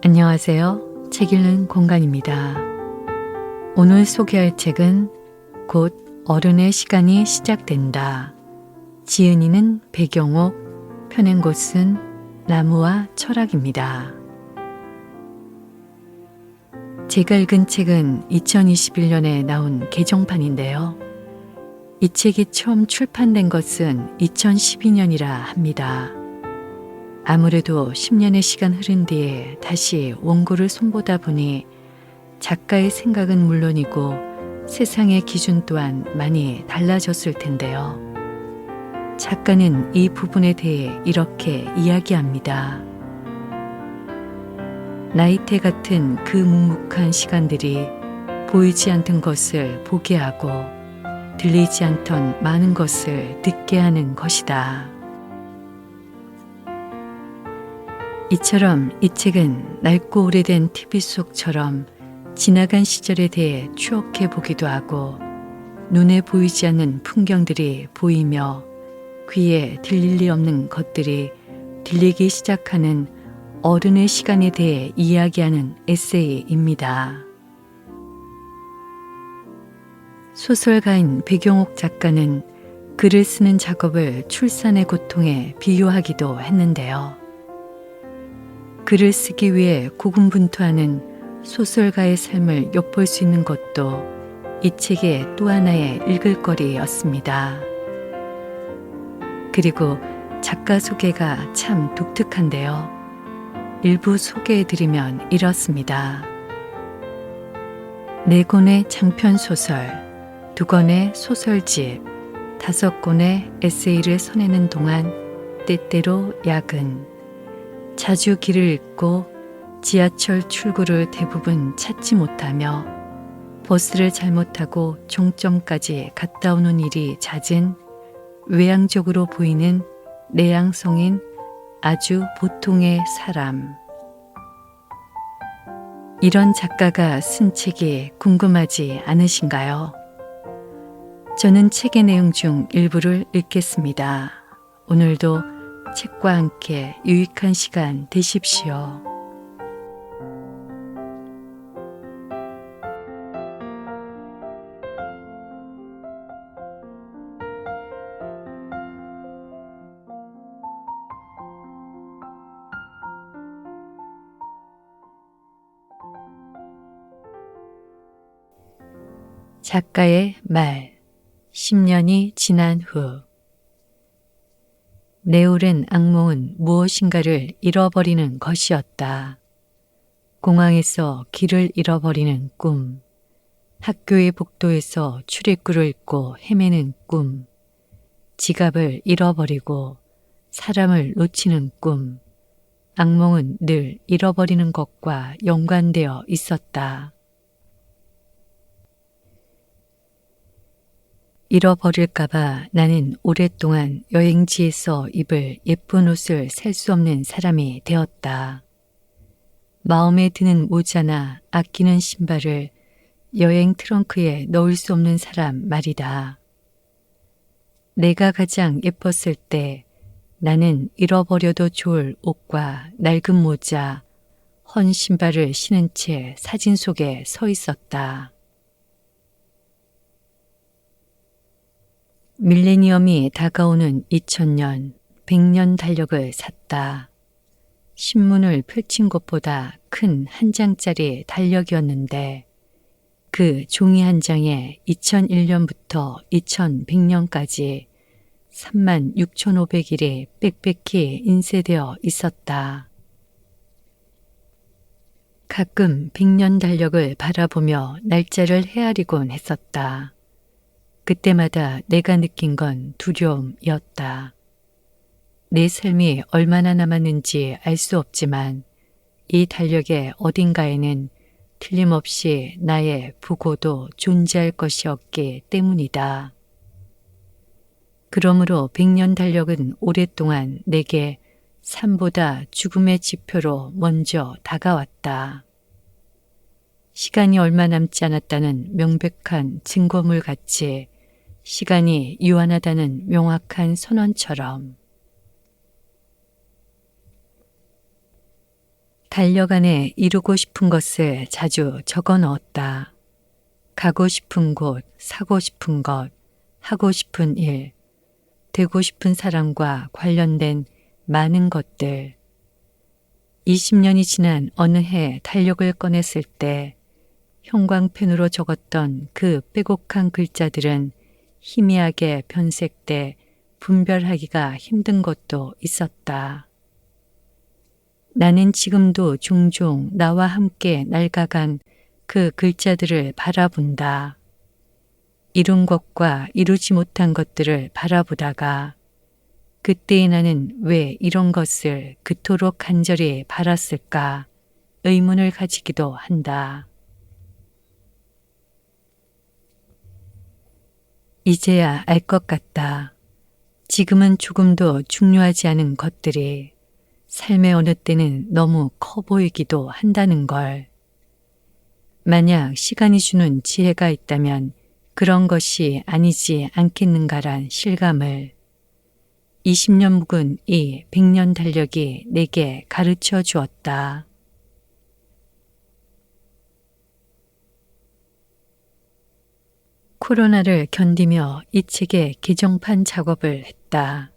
안녕하세요. 책 읽는 공간입니다. 오늘 소개할 책은 곧 어른의 시간이 시작된다. 지은이는 배경옥, 펴낸 곳은 나무와 철학입니다. 제가 읽은 책은 2021년에 나온 개정판인데요. 이 책이 처음 출판된 것은 2012년이라 합니다. 아무래도 10년의 시간 흐른 뒤에 다시 원고를 손보다 보니 작가의 생각은 물론이고 세상의 기준 또한 많이 달라졌을 텐데요. 작가는 이 부분에 대해 이렇게 이야기합니다. 나이테 같은 그 묵묵한 시간들이 보이지 않던 것을 보게 하고 들리지 않던 많은 것을 듣게 하는 것이다. 이처럼 이 책은 낡고 오래된 TV 속처럼 지나간 시절에 대해 추억해 보기도 하고 눈에 보이지 않는 풍경들이 보이며 귀에 들릴 리 없는 것들이 들리기 시작하는 어른의 시간에 대해 이야기하는 에세이입니다. 소설가인 배경옥 작가는 글을 쓰는 작업을 출산의 고통에 비유하기도 했는데요. 글을 쓰기 위해 고군분투하는 소설가의 삶을 엿볼 수 있는 것도 이 책의 또 하나의 읽을거리였습니다. 그리고 작가 소개가 참 독특한데요. 일부 소개해드리면 이렇습니다. 4권의 장편소설, 2권의 소설집, 5권의 에세이를 써내는 동안 때때로 야근, 자주 길을 잃고 지하철 출구를 대부분 찾지 못하며 버스를 잘못 타고 종점까지 갔다 오는 일이 잦은 외향적으로 보이는 내향성인 아주 보통의 사람. 이런 작가가 쓴 책이 궁금하지 않으신가요? 저는 책의 내용 중 일부를 읽겠습니다. 오늘도 책과 함께 유익한 시간 되십시오. 작가의 말, 10년이 지난 후. 내 오랜 악몽은 무엇인가를 잃어버리는 것이었다. 공항에서 길을 잃어버리는 꿈, 학교의 복도에서 출입구를 잃고 헤매는 꿈, 지갑을 잃어버리고 사람을 놓치는 꿈, 악몽은 늘 잃어버리는 것과 연관되어 있었다. 잃어버릴까봐 나는 오랫동안 여행지에서 입을 예쁜 옷을 살 수 없는 사람이 되었다. 마음에 드는 모자나 아끼는 신발을 여행 트렁크에 넣을 수 없는 사람 말이다. 내가 가장 예뻤을 때 나는 잃어버려도 좋을 옷과 낡은 모자, 헌 신발을 신은 채 사진 속에 서 있었다. 밀레니엄이 다가오는 2000년, 100년 달력을 샀다. 신문을 펼친 것보다 큰 한 장짜리 달력이었는데 그 종이 한 장에 2001년부터 2100년까지 36,500일이 빽빽히 인쇄되어 있었다. 가끔 100년 달력을 바라보며 날짜를 헤아리곤 했었다. 그때마다 내가 느낀 건 두려움이었다. 내 삶이 얼마나 남았는지 알 수 없지만 이 달력의 어딘가에는 틀림없이 나의 부고도 존재할 것이었기 때문이다. 그러므로 100년 달력은 오랫동안 내게 삶보다 죽음의 지표로 먼저 다가왔다. 시간이 얼마 남지 않았다는 명백한 증거물 같이 시간이 유한하다는 명확한 선언처럼 달력안에 이루고 싶은 것을 자주 적어 넣었다. 가고 싶은 곳, 사고 싶은 것, 하고 싶은 일, 되고 싶은 사람과 관련된 많은 것들. 20년이 지난 어느 해 달력을 꺼냈을 때 형광펜으로 적었던 그 빼곡한 글자들은 희미하게 변색돼 분별하기가 힘든 것도 있었다. 나는 지금도 종종 나와 함께 낡아간 그 글자들을 바라본다. 이룬 것과 이루지 못한 것들을 바라보다가 그때의 나는 왜 이런 것을 그토록 간절히 바랐을까 의문을 가지기도 한다. 이제야 알 것 같다. 지금은 조금도 중요하지 않은 것들이 삶의 어느 때는 너무 커 보이기도 한다는 걸. 만약 시간이 주는 지혜가 있다면 그런 것이 아니지 않겠는가란 실감을 20년 묵은 이 100년 달력이 내게 가르쳐 주었다. 코로나를 견디며 이 책의 개정판 작업을 했다.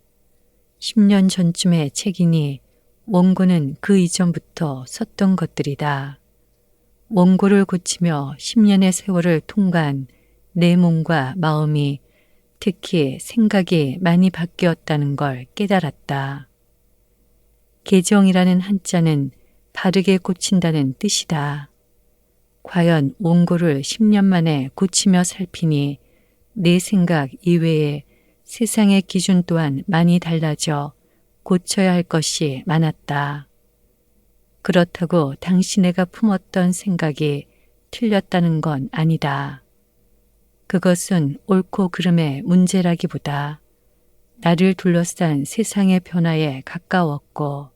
10년 전쯤의 책이니 원고는 그 이전부터 썼던 것들이다. 원고를 고치며 10년의 세월을 통과한 내 몸과 마음이 특히 생각이 많이 바뀌었다는 걸 깨달았다. 개정이라는 한자는 바르게 고친다는 뜻이다. 과연 원고를 10년 만에 고치며 살피니 내 생각 이외에 세상의 기준 또한 많이 달라져 고쳐야 할 것이 많았다. 그렇다고 당신애가 품었던 생각이 틀렸다는 건 아니다. 그것은 옳고 그름의 문제라기보다 나를 둘러싼 세상의 변화에 가까웠고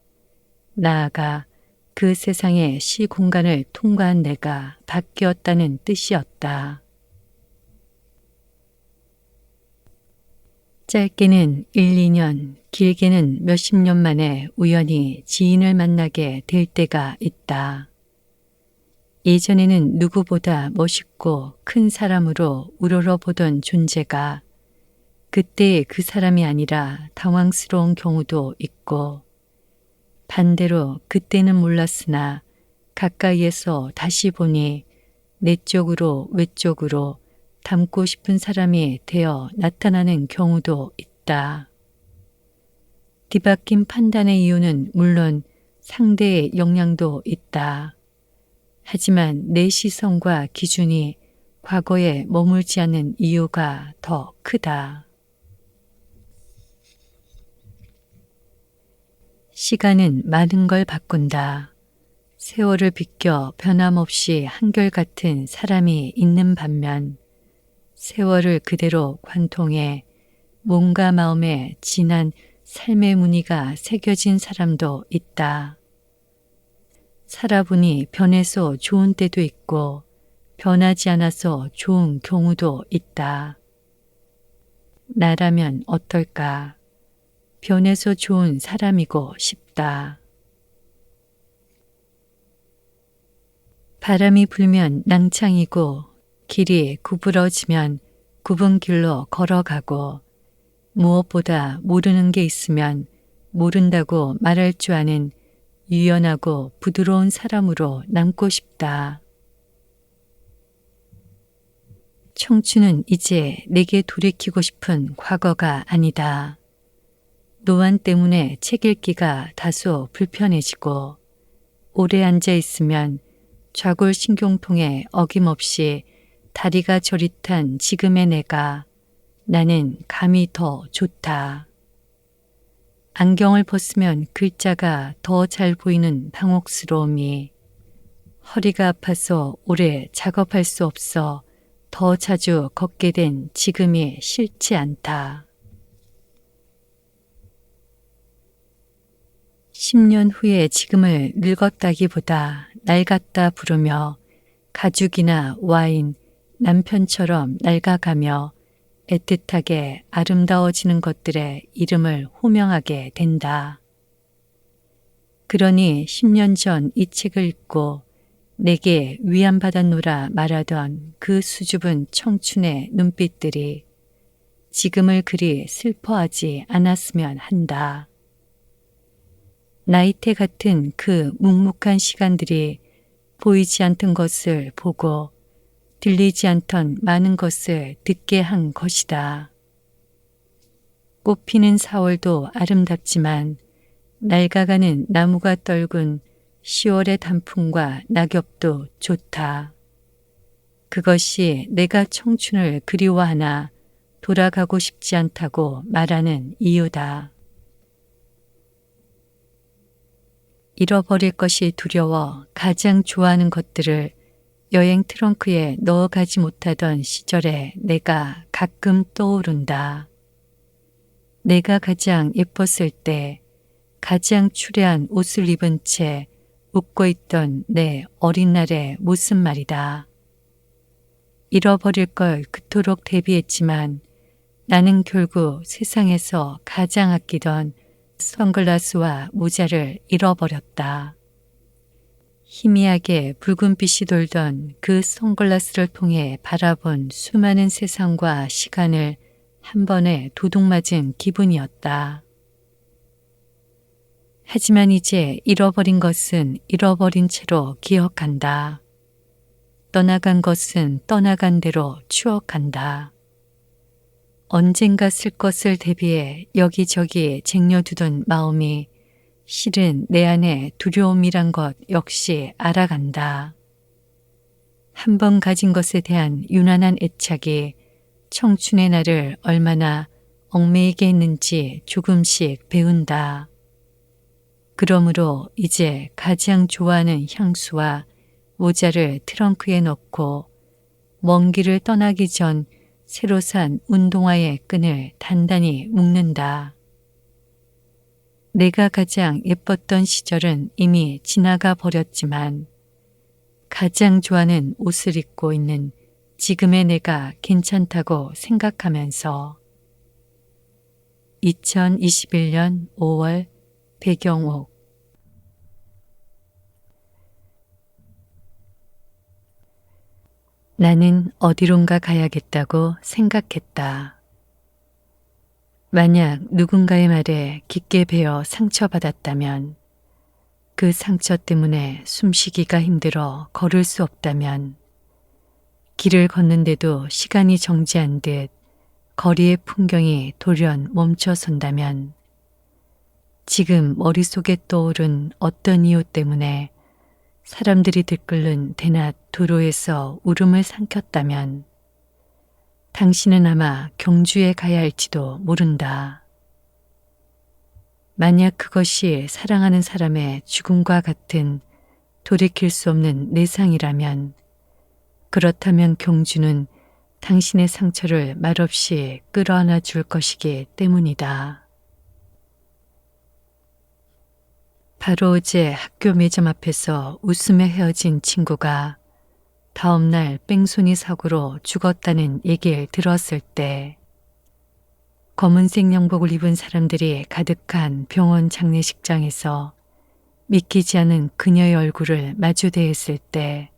나아가 그 세상의 시공간을 통과한 내가 바뀌었다는 뜻이었다. 짧게는 1, 2년, 길게는 몇십 년 만에 우연히 지인을 만나게 될 때가 있다. 예전에는 누구보다 멋있고 큰 사람으로 우러러보던 존재가 그때의 그 사람이 아니라 당황스러운 경우도 있고 반대로 그때는 몰랐으나 가까이에서 다시 보니 내적으로 외적으로 닮고 싶은 사람이 되어 나타나는 경우도 있다. 뒤바뀐 판단의 이유는 물론 상대의 영향도 있다. 하지만 내 시선과 기준이 과거에 머물지 않는 이유가 더 크다. 시간은 많은 걸 바꾼다. 세월을 비껴 변함없이 한결같은 사람이 있는 반면 세월을 그대로 관통해 몸과 마음에 진한 삶의 무늬가 새겨진 사람도 있다. 살아보니 변해서 좋은 때도 있고 변하지 않아서 좋은 경우도 있다. 나라면 어떨까? 변해서 좋은 사람이고 싶다. 바람이 불면 낭창이고 길이 구부러지면 굽은 길로 걸어가고 무엇보다 모르는 게 있으면 모른다고 말할 줄 아는 유연하고 부드러운 사람으로 남고 싶다. 청춘은 이제 내게 돌이키고 싶은 과거가 아니다. 노안 때문에 책 읽기가 다소 불편해지고 오래 앉아 있으면 좌골신경통에 어김없이 다리가 저릿한 지금의 내가 나는 감이 더 좋다. 안경을 벗으면 글자가 더 잘 보이는 당혹스러움이 허리가 아파서 오래 작업할 수 없어 더 자주 걷게 된 지금이 싫지 않다. 10년 후에 지금을 늙었다기보다 낡았다 부르며 가죽이나 와인, 남편처럼 낡아가며 애틋하게 아름다워지는 것들의 이름을 호명하게 된다. 그러니 10년 전 이 책을 읽고 내게 위안받았노라 말하던 그 수줍은 청춘의 눈빛들이 지금을 그리 슬퍼하지 않았으면 한다. 나이테 같은 그 묵묵한 시간들이 보이지 않던 것을 보고 들리지 않던 많은 것을 듣게 한 것이다. 꽃피는 4월도 아름답지만 낡아가는 나무가 떨군 10월의 단풍과 낙엽도 좋다. 그것이 내가 청춘을 그리워하나 돌아가고 싶지 않다고 말하는 이유다. 잃어버릴 것이 두려워 가장 좋아하는 것들을 여행 트렁크에 넣어가지 못하던 시절에 내가 가끔 떠오른다. 내가 가장 예뻤을 때 가장 추레한 옷을 입은 채 웃고 있던 내 어린 날의 모습 말이다. 잃어버릴 걸 그토록 대비했지만 나는 결국 세상에서 가장 아끼던 선글라스와 모자를 잃어버렸다. 희미하게 붉은빛이 돌던 그 선글라스를 통해 바라본 수많은 세상과 시간을 한 번에 도둑맞은 기분이었다. 하지만 이제 잃어버린 것은 잃어버린 채로 기억한다. 떠나간 것은 떠나간 대로 추억한다. 언젠가 쓸 것을 대비해 여기저기 쟁여두던 마음이 실은 내 안에 두려움이란 것 역시 알아간다. 한 번 가진 것에 대한 유난한 애착이 청춘의 나를 얼마나 얽매이게 했는지 조금씩 배운다. 그러므로 이제 가장 좋아하는 향수와 모자를 트렁크에 넣고 먼 길을 떠나기 전 새로 산 운동화의 끈을 단단히 묶는다. 내가 가장 예뻤던 시절은 이미 지나가 버렸지만 가장 좋아하는 옷을 입고 있는 지금의 내가 괜찮다고 생각하면서 2021년 5월 배경옥. 나는 어디론가 가야겠다고 생각했다. 만약 누군가의 말에 깊게 베어 상처받았다면, 그 상처 때문에 숨쉬기가 힘들어 걸을 수 없다면, 길을 걷는데도 시간이 정지한 듯 거리의 풍경이 돌연 멈춰선다면, 지금 머릿속에 떠오른 어떤 이유 때문에 사람들이 들끓는 대낮 도로에서 울음을 삼켰다면 당신은 아마 경주에 가야 할지도 모른다. 만약 그것이 사랑하는 사람의 죽음과 같은 돌이킬 수 없는 내상이라면 그렇다면 경주는 당신의 상처를 말없이 끌어안아 줄 것이기 때문이다. 바로 어제 학교 매점 앞에서 웃으며 헤어진 친구가 다음 날 뺑소니 사고로 죽었다는 얘기를 들었을 때 검은색 양복을 입은 사람들이 가득한 병원 장례식장에서 믿기지 않은 그녀의 얼굴을 마주대했을 때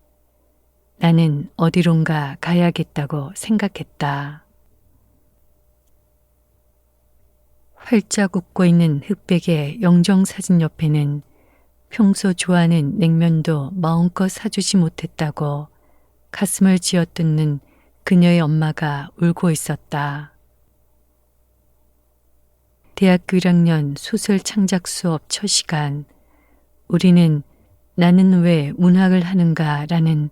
나는 어디론가 가야겠다고 생각했다. 활짝 웃고 있는 흑백의 영정사진 옆에는 평소 좋아하는 냉면도 마음껏 사주지 못했다고 가슴을 쥐어뜯는 그녀의 엄마가 울고 있었다. 대학교 1학년 소설 창작 수업 첫 시간, 우리는 나는 왜 문학을 하는가 라는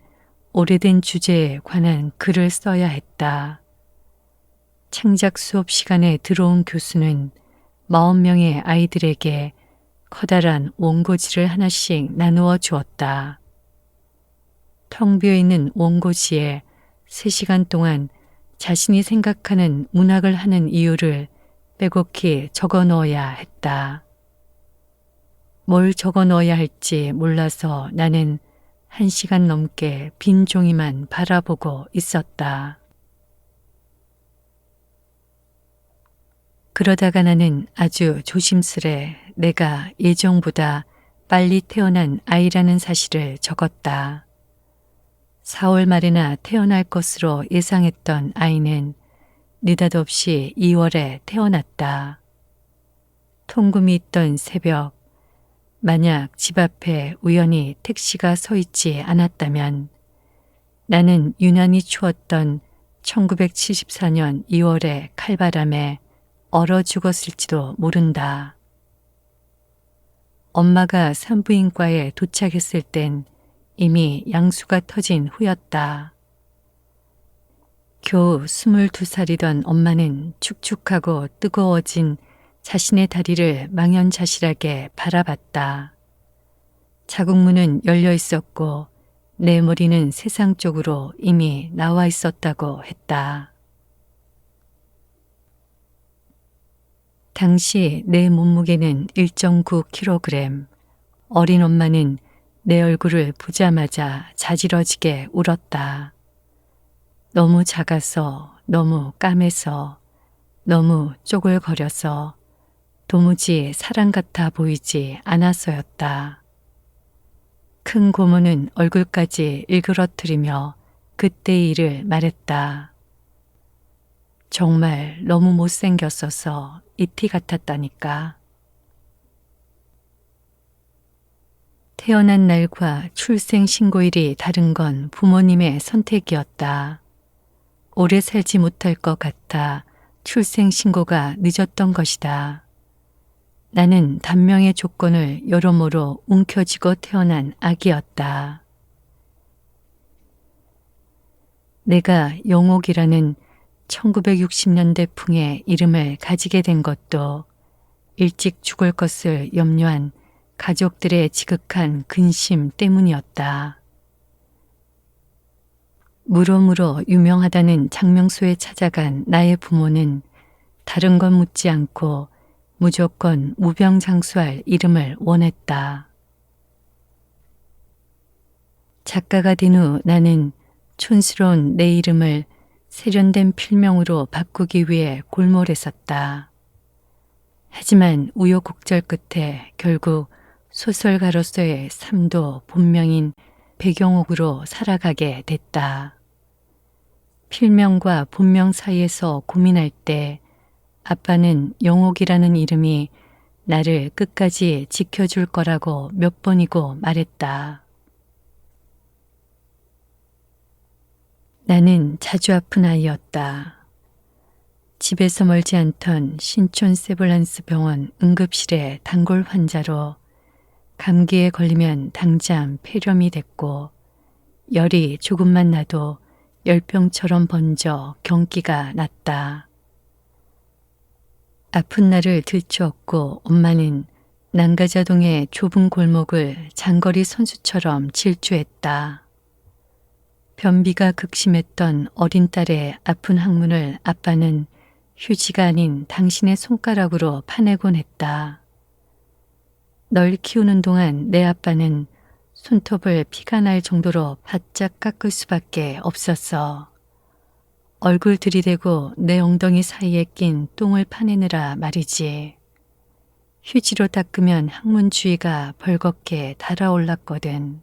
오래된 주제에 관한 글을 써야 했다. 창작 수업 시간에 들어온 교수는 40명의 아이들에게 커다란 원고지를 하나씩 나누어 주었다. 텅 비어있는 원고지에 3시간 동안 자신이 생각하는 문학을 하는 이유를 빼곡히 적어 넣어야 했다. 뭘 적어 넣어야 할지 몰라서 나는 1시간 넘게 빈 종이만 바라보고 있었다. 그러다가 나는 아주 조심스레 내가 예정보다 빨리 태어난 아이라는 사실을 적었다. 4월 말에나 태어날 것으로 예상했던 아이는 느닷없이 2월에 태어났다. 통금이 있던 새벽, 만약 집 앞에 우연히 택시가 서 있지 않았다면 나는 유난히 추웠던 1974년 2월의 칼바람에 얼어 죽었을지도 모른다. 엄마가 산부인과에 도착했을 땐 이미 양수가 터진 후였다. 겨우 22살이던 엄마는 축축하고 뜨거워진 자신의 다리를 망연자실하게 바라봤다. 자궁문은 열려 있었고 내 머리는 세상 쪽으로 이미 나와 있었다고 했다. 당시 내 몸무게는 1.9kg. 어린 엄마는 내 얼굴을 보자마자 자지러지게 울었다. 너무 작아서, 너무 까매서, 너무 쪼글거려서 도무지 사람 같아 보이지 않아서였다. 큰 고모는 얼굴까지 일그러뜨리며 그때의 일을 말했다. 정말 너무 못생겼어서 이티 같았다니까. 태어난 날과 출생신고일이 다른 건 부모님의 선택이었다. 오래 살지 못할 것 같아 출생신고가 늦었던 것이다. 나는 단명의 조건을 여러모로 움켜쥐고 태어난 아기였다. 내가 영옥이라는 1960년대 풍의 이름을 가지게 된 것도 일찍 죽을 것을 염려한 가족들의 지극한 근심 때문이었다. 무로무로 유명하다는 장명소에 찾아간 나의 부모는 다른 건 묻지 않고 무조건 무병장수할 이름을 원했다. 작가가 된 후 나는 촌스러운 내 이름을 세련된 필명으로 바꾸기 위해 골몰했었다. 하지만 우여곡절 끝에 결국 소설가로서의 삶도 본명인 백영옥으로 살아가게 됐다. 필명과 본명 사이에서 고민할 때 아빠는 영옥이라는 이름이 나를 끝까지 지켜줄 거라고 몇 번이고 말했다. 나는 자주 아픈 아이였다. 집에서 멀지 않던 신촌 세블란스 병원 응급실의 단골 환자로 감기에 걸리면 당장 폐렴이 됐고 열이 조금만 나도 열병처럼 번져 경기가 났다. 아픈 날을 들추었고 엄마는 난가자동의 좁은 골목을 장거리 선수처럼 질주했다. 변비가 극심했던 어린 딸의 아픈 항문을 아빠는 휴지가 아닌 당신의 손가락으로 파내곤 했다. 널 키우는 동안 내 아빠는 손톱을 피가 날 정도로 바짝 깎을 수밖에 없었어. 얼굴 들이대고 내 엉덩이 사이에 낀 똥을 파내느라 말이지. 휴지로 닦으면 항문 주위가 벌겋게 달아올랐거든.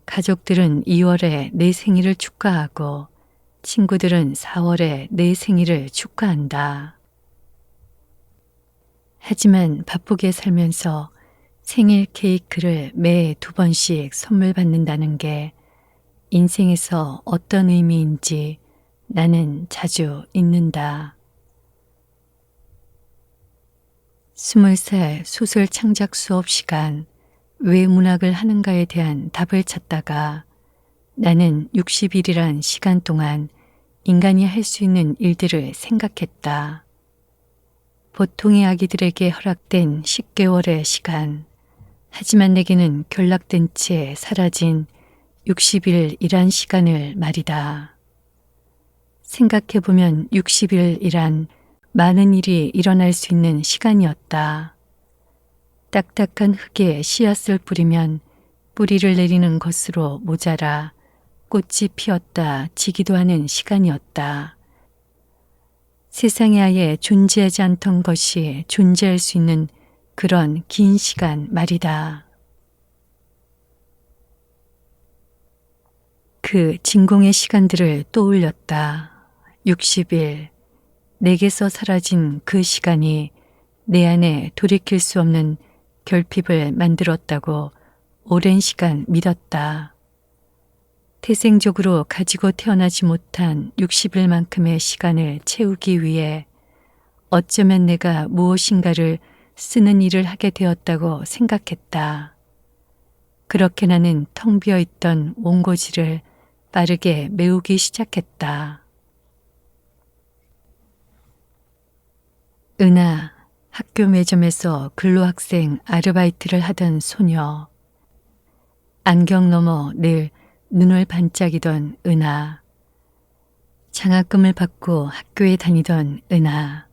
가족들은 2월에 내 생일을 축하하고 친구들은 4월에 내 생일을 축하한다. 하지만 바쁘게 살면서 생일 케이크를 매해 2번씩 선물 받는다는 게 인생에서 어떤 의미인지 나는 자주 잊는다. 20살 소설 창작 수업 시간 왜 문학을 하는가에 대한 답을 찾다가 나는 60일이란 시간 동안 인간이 할 수 있는 일들을 생각했다. 보통의 아기들에게 허락된 10개월의 시간, 하지만 내게는 결락된 채 사라진 60일이란 시간을 말이다. 생각해보면 60일이란 많은 일이 일어날 수 있는 시간이었다. 딱딱한 흙에 씨앗을 뿌리면 뿌리를 내리는 것으로 모자라 꽃이 피었다 지기도 하는 시간이었다. 세상에 아예 존재하지 않던 것이 존재할 수 있는 그런 긴 시간 말이다. 그 진공의 시간들을 떠올렸다. 60일, 내게서 사라진 그 시간이 내 안에 돌이킬 수 없는 결핍을 만들었다고 오랜 시간 믿었다. 태생적으로 가지고 태어나지 못한 60일만큼의 시간을 채우기 위해 어쩌면 내가 무엇인가를 쓰는 일을 하게 되었다고 생각했다. 그렇게 나는 텅 비어 있던 원고지를 빠르게 메우기 시작했다. 은하, 학교 매점에서 근로학생 아르바이트를 하던 소녀. 안경 너머 늘 눈을 반짝이던 은하. 장학금을 받고 학교에 다니던 은하.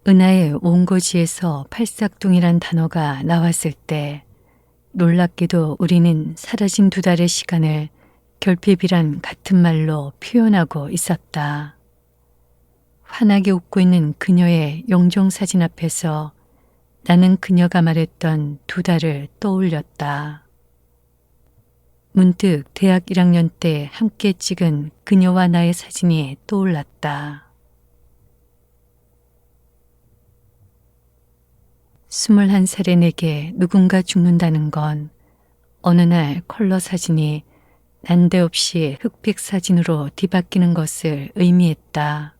은하의 원고지에서 팔싹둥이란 단어가 나왔을 때 놀랍게도 우리는 사라진 2달의 시간을 결핍이란 같은 말로 표현하고 있었다. 환하게 웃고 있는 그녀의 영정사진 앞에서 나는 그녀가 말했던 2달을 떠올렸다. 문득 대학 1학년 때 함께 찍은 그녀와 나의 사진이 떠올랐다. 21살의 내게 누군가 죽는다는 건 어느 날 컬러 사진이 난데없이 흑백 사진으로 뒤바뀌는 것을 의미했다.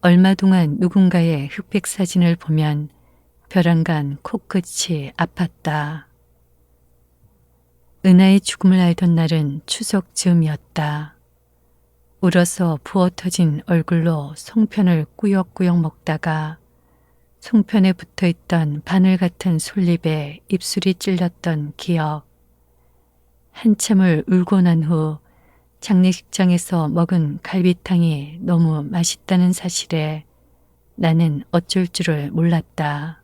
얼마 동안 누군가의 흑백 사진을 보면 벼랑간 코끝이 아팠다. 은하의 죽음을 알던 날은 추석 즈음이었다. 울어서 부어 터진 얼굴로 송편을 꾸역꾸역 먹다가 송편에 붙어있던 바늘 같은 솔잎에 입술이 찔렸던 기억. 한참을 울고 난 후 장례식장에서 먹은 갈비탕이 너무 맛있다는 사실에 나는 어쩔 줄을 몰랐다.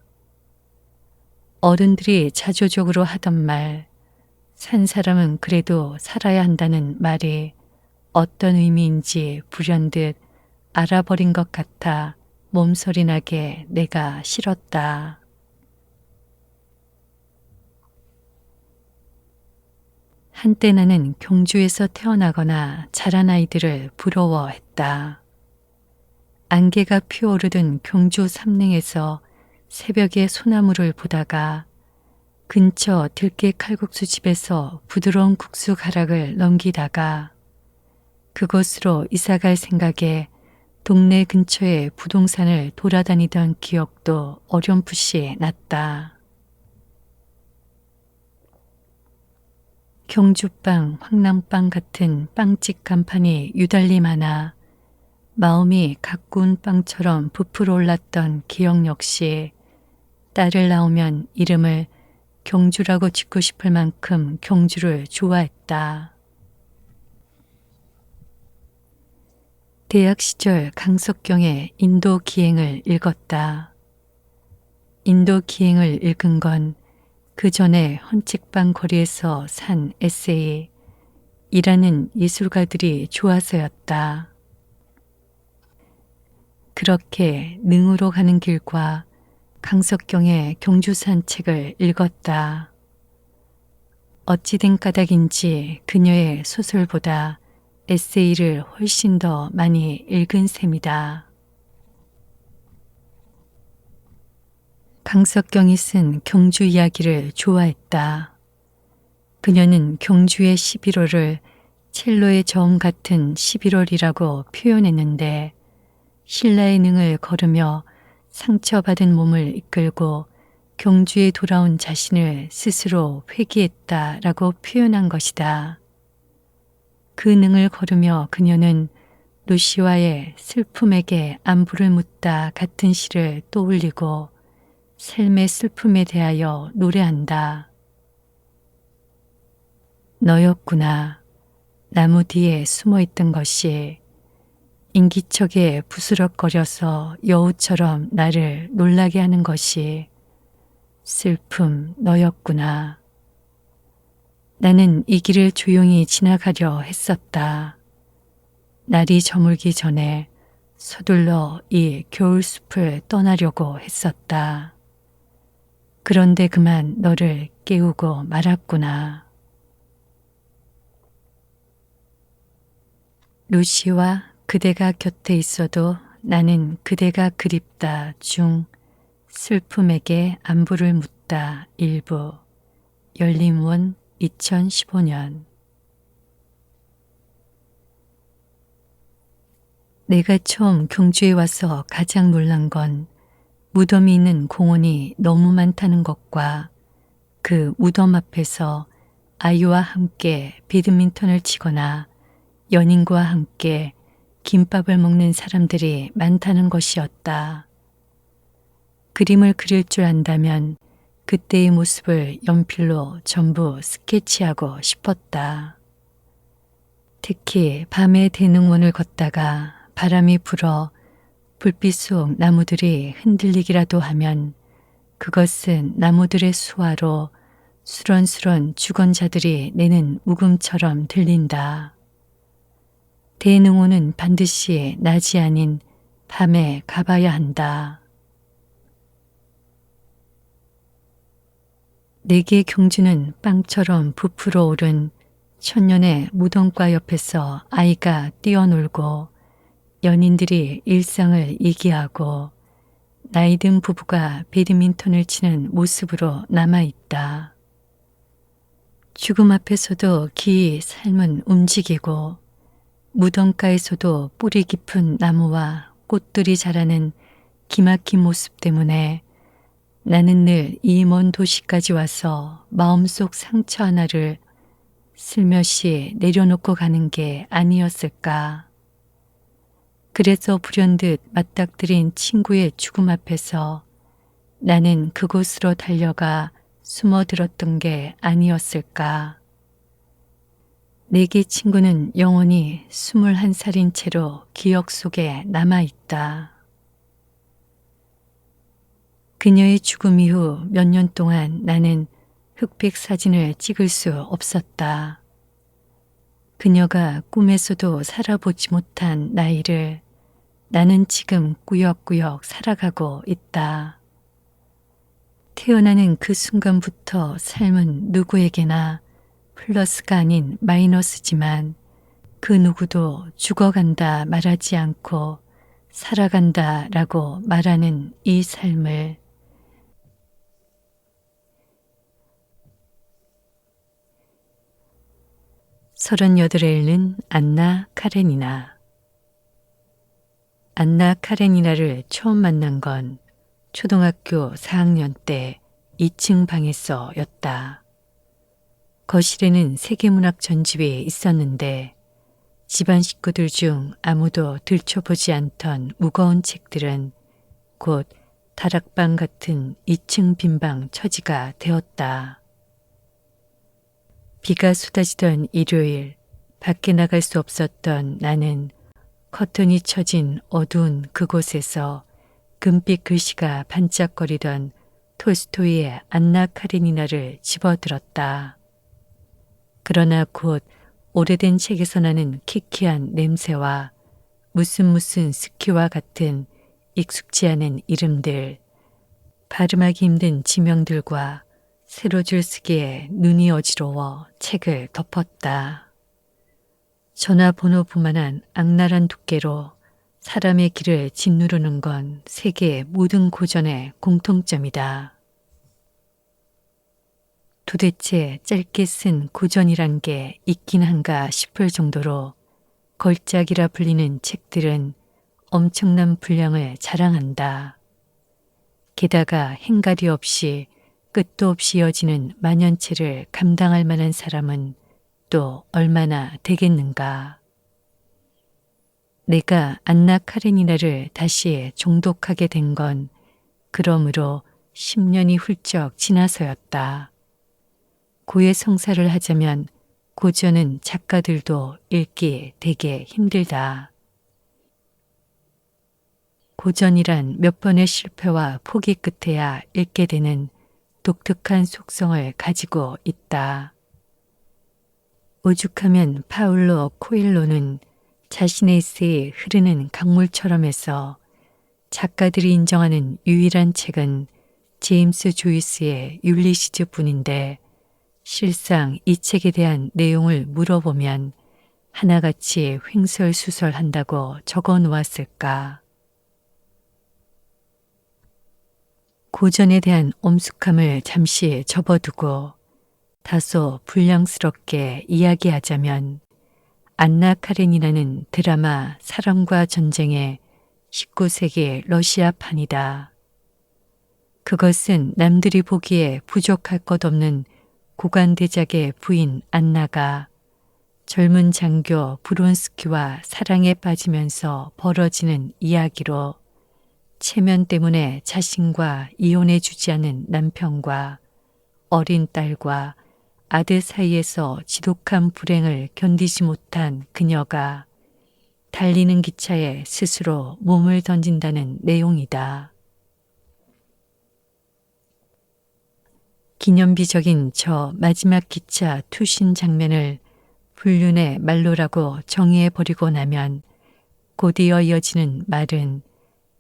어른들이 자조적으로 하던 말, 산 사람은 그래도 살아야 한다는 말이 어떤 의미인지 불현듯 알아버린 것 같아 몸서리 나게 내가 싫었다. 한때 나는 경주에서 태어나거나 자란 아이들을 부러워했다. 안개가 피어오르던 경주 삼릉에서 새벽에 소나무를 보다가 근처 들깨 칼국수 집에서 부드러운 국수 가락을 넘기다가 그곳으로 이사갈 생각에 동네 근처의 부동산을 돌아다니던 기억도 어렴풋이 났다. 경주빵, 황남빵 같은 빵집 간판이 유달리 많아 마음이 가꾼 빵처럼 부풀어 올랐던 기억 역시 딸을 낳으면 이름을 경주라고 짓고 싶을 만큼 경주를 좋아했다. 대학 시절 강석경의 인도 기행을 읽었다. 인도 기행을 읽은 건 그 전에 헌책방 거리에서 산 에세이 일하는 예술가들이 좋아서였다. 그렇게 능으로 가는 길과 강석경의 경주산 책을 읽었다. 어찌된 까닭인지 그녀의 소설보다 에세이를 훨씬 더 많이 읽은 셈이다. 강석경이 쓴 경주 이야기를 좋아했다. 그녀는 경주의 11월을 첼로의 저음 같은 11월이라고 표현했는데 신라의 능을 걸으며 상처받은 몸을 이끌고 경주에 돌아온 자신을 스스로 회귀했다라고 표현한 것이다. 그 능을 걸으며 그녀는 루시와의 슬픔에게 안부를 묻다 같은 시를 떠올리고 삶의 슬픔에 대하여 노래한다. 너였구나. 나무 뒤에 숨어있던 것이 인기척에 부스럭거려서 여우처럼 나를 놀라게 하는 것이 슬픔 너였구나. 나는 이 길을 조용히 지나가려 했었다. 날이 저물기 전에 서둘러 이 겨울숲을 떠나려고 했었다. 그런데 그만 너를 깨우고 말았구나. 루시와 그대가 곁에 있어도 나는 그대가 그립다 중 슬픔에게 안부를 묻다 일부 열림원 2015년. 내가 처음 경주에 와서 가장 놀란 건 무덤이 있는 공원이 너무 많다는 것과 그 무덤 앞에서 아이와 함께 배드민턴을 치거나 연인과 함께 김밥을 먹는 사람들이 많다는 것이었다. 그림을 그릴 줄 안다면 그때의 모습을 연필로 전부 스케치하고 싶었다. 특히 밤에 대능원을 걷다가 바람이 불어 불빛 속 나무들이 흔들리기라도 하면 그것은 나무들의 수화로 수런수런 죽은 자들이 내는 묵음처럼 들린다. 대능원은 반드시 낮이 아닌 밤에 가봐야 한다. 내게 경주는 빵처럼 부풀어 오른 천년의 무덤가 옆에서 아이가 뛰어놀고 연인들이 일상을 이기하고 나이든 부부가 배드민턴을 치는 모습으로 남아있다. 죽음 앞에서도 기이 삶은 움직이고 무덤가에서도 뿌리 깊은 나무와 꽃들이 자라는 기막힌 모습 때문에 나는 늘 이 먼 도시까지 와서 마음속 상처 하나를 슬며시 내려놓고 가는 게 아니었을까. 그래서 불현듯 맞닥뜨린 친구의 죽음 앞에서 나는 그곳으로 달려가 숨어들었던 게 아니었을까. 내게 친구는 영원히 21살인 채로 기억 속에 남아있다. 그녀의 죽음 이후 몇 년 동안 나는 흑백 사진을 찍을 수 없었다. 그녀가 꿈에서도 살아보지 못한 나이를 나는 지금 꾸역꾸역 살아가고 있다. 태어나는 그 순간부터 삶은 누구에게나 플러스가 아닌 마이너스지만 그 누구도 죽어간다 말하지 않고 살아간다 라고 말하는 이 삶을 38에 읽는 안나 카레니나. 안나 카레니나를 처음 만난 건 초등학교 4학년 때 2층 방에서였다. 거실에는 세계문학 전집이 있었는데 집안 식구들 중 아무도 들춰보지 않던 무거운 책들은 곧 다락방 같은 2층 빈방 처지가 되었다. 비가 쏟아지던 일요일, 밖에 나갈 수 없었던 나는 커튼이 쳐진 어두운 그곳에서 금빛 글씨가 반짝거리던 톨스토이의 안나 카레니나를 집어들었다. 그러나 곧 오래된 책에서 나는 키키한 냄새와 무슨 스키와 같은 익숙지 않은 이름들, 발음하기 힘든 지명들과 세로줄 쓰기에 눈이 어지러워 책을 덮었다. 전화번호부만한 악랄한 두께로 사람의 길을 짓누르는 건 세계의 모든 고전의 공통점이다. 도대체 짧게 쓴 고전이란 게 있긴 한가 싶을 정도로 걸작이라 불리는 책들은 엄청난 분량을 자랑한다. 게다가 행가리 없이 끝도 없이 이어지는 만연체를 감당할 만한 사람은 또 얼마나 되겠는가. 내가 안나 카레니나를 다시 종독하게 된 건 그러므로 10년이 훌쩍 지나서였다. 고의 성사를 하자면 고전은 작가들도 읽기 되게 힘들다. 고전이란 몇 번의 실패와 포기 끝에야 읽게 되는 독특한 속성을 가지고 있다. 오죽하면 파울로 코엘로는 자신의 에세이 흐르는 강물처럼 해서 작가들이 인정하는 유일한 책은 제임스 조이스의 율리시즈 뿐인데 실상 이 책에 대한 내용을 물어보면 하나같이 횡설수설한다고 적어 놓았을까. 고전에 대한 엄숙함을 잠시 접어두고 다소 불량스럽게 이야기하자면 안나 카레니나는 드라마 사랑과 전쟁의 19세기 러시아판이다. 그것은 남들이 보기에 부족할 것 없는 고관대작의 부인 안나가 젊은 장교 브론스키와 사랑에 빠지면서 벌어지는 이야기로 체면 때문에 자신과 이혼해 주지 않은 남편과 어린 딸과 아들 사이에서 지독한 불행을 견디지 못한 그녀가 달리는 기차에 스스로 몸을 던진다는 내용이다. 기념비적인 저 마지막 기차 투신 장면을 불륜의 말로라고 정의해버리고 나면 곧이어 이어지는 말은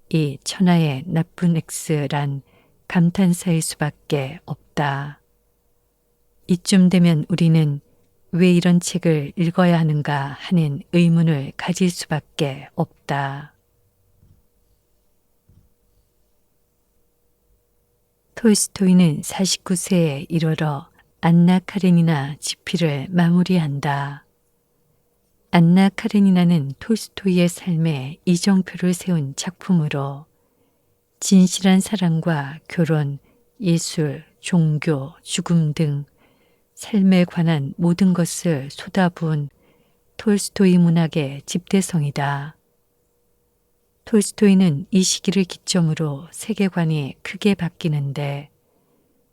이 천하의 나쁜 X란 감탄사일 수밖에 없다. 이쯤 되면 우리는 왜 이런 책을 읽어야 하는가 하는 의문을 가질 수밖에 없다. 톨스토이는 49세에 이르러 안나 카레니나 집필을 마무리한다. 안나 카레니나는 톨스토이의 삶에 이정표를 세운 작품으로 진실한 사랑과 결혼, 예술, 종교, 죽음 등 삶에 관한 모든 것을 쏟아부은 톨스토이 문학의 집대성이다. 톨스토이는 이 시기를 기점으로 세계관이 크게 바뀌는데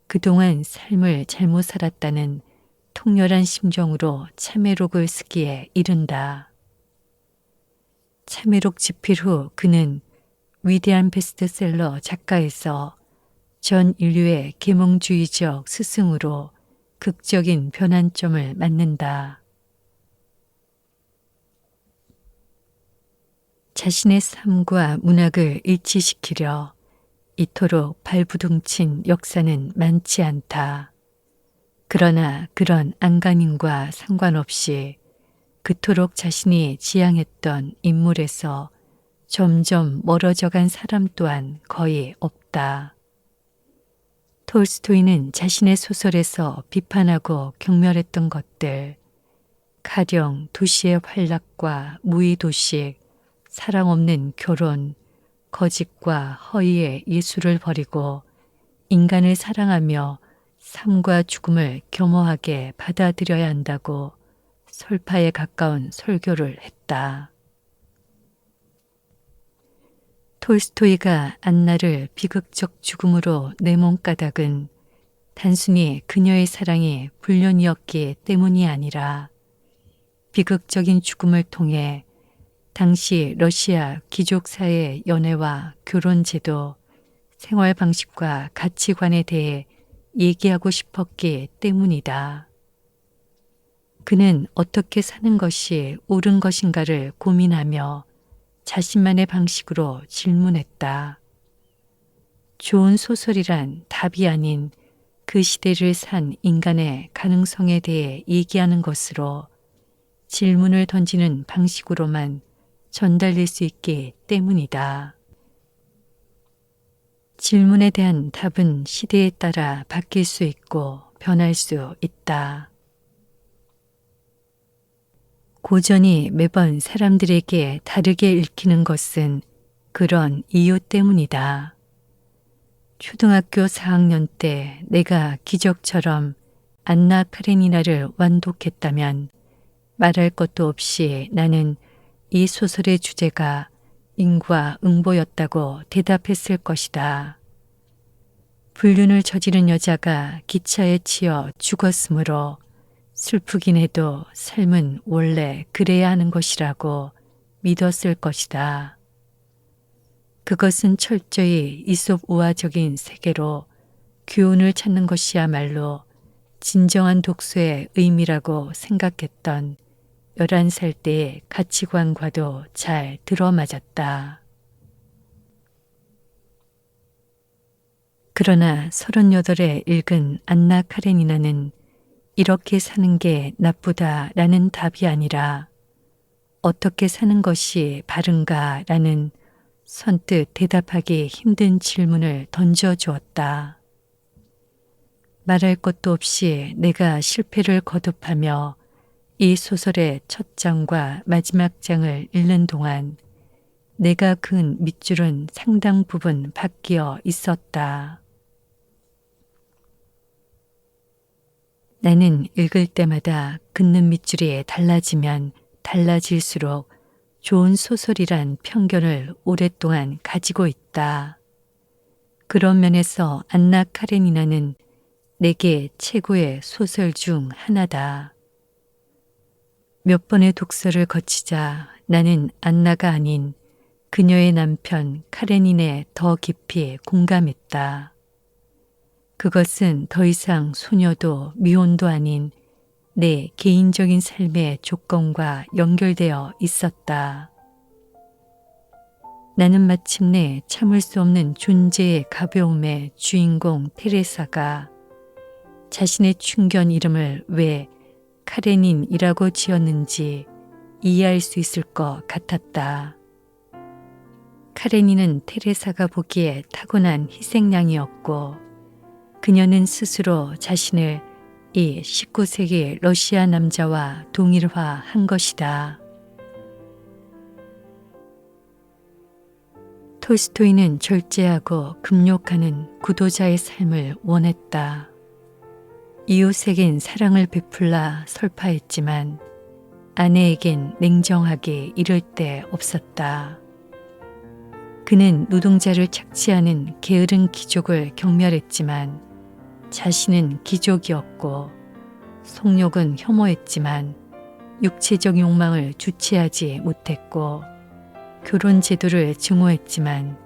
그동안 삶을 잘못 살았다는 통렬한 심정으로 참회록을 쓰기에 이른다. 참회록 집필 후 그는 위대한 베스트셀러 작가에서 전 인류의 계몽주의적 스승으로 극적인 변환점을 맞는다. 자신의 삶과 문학을 일치시키려 이토록 발부둥친 역사는 많지 않다. 그러나 그런 안간힘과 상관없이 그토록 자신이 지향했던 인물에서 점점 멀어져간 사람 또한 거의 없다. 톨스토이는 자신의 소설에서 비판하고 경멸했던 것들, 가령 도시의 활락과 무의도식, 사랑 없는 결혼, 거짓과 허위의 예술을 버리고 인간을 사랑하며 삶과 죽음을 겸허하게 받아들여야 한다고 설파에 가까운 설교를 했다. 톨스토이가 안나를 비극적 죽음으로 내몬 까닭은 단순히 그녀의 사랑이 불륜이었기 때문이 아니라 비극적인 죽음을 통해 당시 러시아 귀족사회의 연애와 결혼 제도, 생활 방식과 가치관에 대해 얘기하고 싶었기 때문이다. 그는 어떻게 사는 것이 옳은 것인가를 고민하며 자신만의 방식으로 질문했다. 좋은 소설이란 답이 아닌 그 시대를 산 인간의 가능성에 대해 얘기하는 것으로 질문을 던지는 방식으로만 전달될 수 있기 때문이다. 질문에 대한 답은 시대에 따라 바뀔 수 있고 변할 수 있다. 고전이 매번 사람들에게 다르게 읽히는 것은 그런 이유 때문이다. 초등학교 4학년 때 내가 기적처럼 안나 카레니나를 완독했다면 말할 것도 없이 나는 이 소설의 주제가 인과 응보였다고 대답했을 것이다. 불륜을 저지른 여자가 기차에 치여 죽었으므로 슬프긴 해도 삶은 원래 그래야 하는 것이라고 믿었을 것이다. 그것은 철저히 이솝 우화적인 세계로 교훈을 찾는 것이야말로 진정한 독서의 의미라고 생각했던 11살 때의 가치관과도 잘 들어맞았다. 그러나 38에 읽은 안나 카레니나는 이렇게 사는 게 나쁘다라는 답이 아니라 어떻게 사는 것이 바른가라는 선뜻 대답하기 힘든 질문을 던져주었다. 말할 것도 없이 내가 실패를 거듭하며 이 소설의 첫 장과 마지막 장을 읽는 동안 내가 그은 밑줄은 상당 부분 바뀌어 있었다. 나는 읽을 때마다 긋는 밑줄이 달라지면 달라질수록 좋은 소설이란 편견을 오랫동안 가지고 있다. 그런 면에서 안나 카레니나는 내게 최고의 소설 중 하나다. 몇 번의 독서를 거치자 나는 안나가 아닌 그녀의 남편 카레닌에 더 깊이 공감했다. 그것은 더 이상 소녀도 미혼도 아닌 내 개인적인 삶의 조건과 연결되어 있었다. 나는 마침내 참을 수 없는 존재의 가벼움의 주인공 테레사가 자신의 충견 이름을 왜 카레닌이라고 지었는지 이해할 수 있을 것 같았다. 카레닌은 테레사가 보기에 타고난 희생양이었고 그녀는 스스로 자신을 이 19세기 러시아 남자와 동일화한 것이다. 톨스토이는 절제하고 금욕하는 구도자의 삶을 원했다. 이웃에겐 사랑을 베풀라 설파했지만 아내에겐 냉정하게 이를 데 없었다. 그는 노동자를 착취하는 게으른 귀족을 경멸했지만 자신은 귀족이었고 속욕은 혐오했지만 육체적 욕망을 주체하지 못했고 결혼 제도를 증오했지만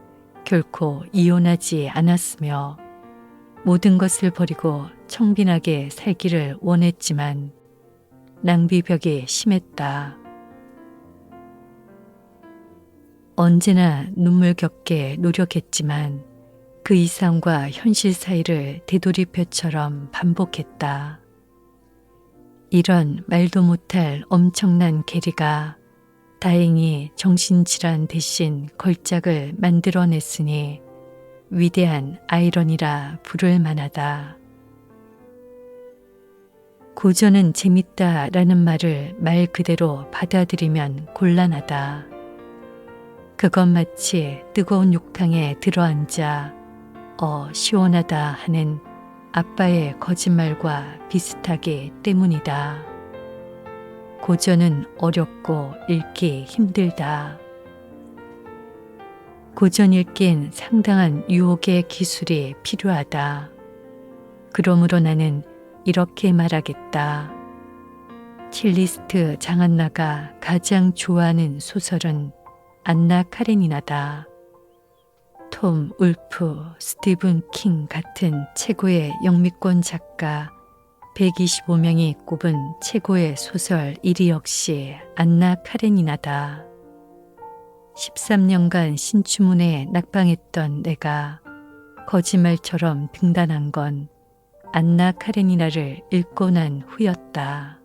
결코 이혼하지 않았으며 모든 것을 버리고 청빈하게 살기를 원했지만 낭비벽이 심했다. 언제나 눈물겹게 노력했지만 그 이상과 현실 사이를 되돌이표처럼 반복했다. 이런 말도 못할 엄청난 계리가 다행히 정신질환 대신 걸작을 만들어냈으니 위대한 아이러니라 부를 만하다. 고전은 재밌다라는 말을 말 그대로 받아들이면 곤란하다. 그건 마치 뜨거운 욕탕에 들어앉아 시원하다 하는 아빠의 거짓말과 비슷하기 때문이다. 고전은 어렵고 읽기 힘들다. 고전 읽기엔 상당한 유혹의 기술이 필요하다. 그러므로 나는 이렇게 말하겠다. 첼리스트 장안나가 가장 좋아하는 소설은 안나 카레니나다. 톰 울프, 스티븐 킹 같은 최고의 영미권 작가 125명이 꼽은 최고의 소설 1위 역시 안나 카레니나다. 13년간 신춘문에 낙방했던 내가 거짓말처럼 등단한 건 안나 카레니나를 읽고 난 후였다.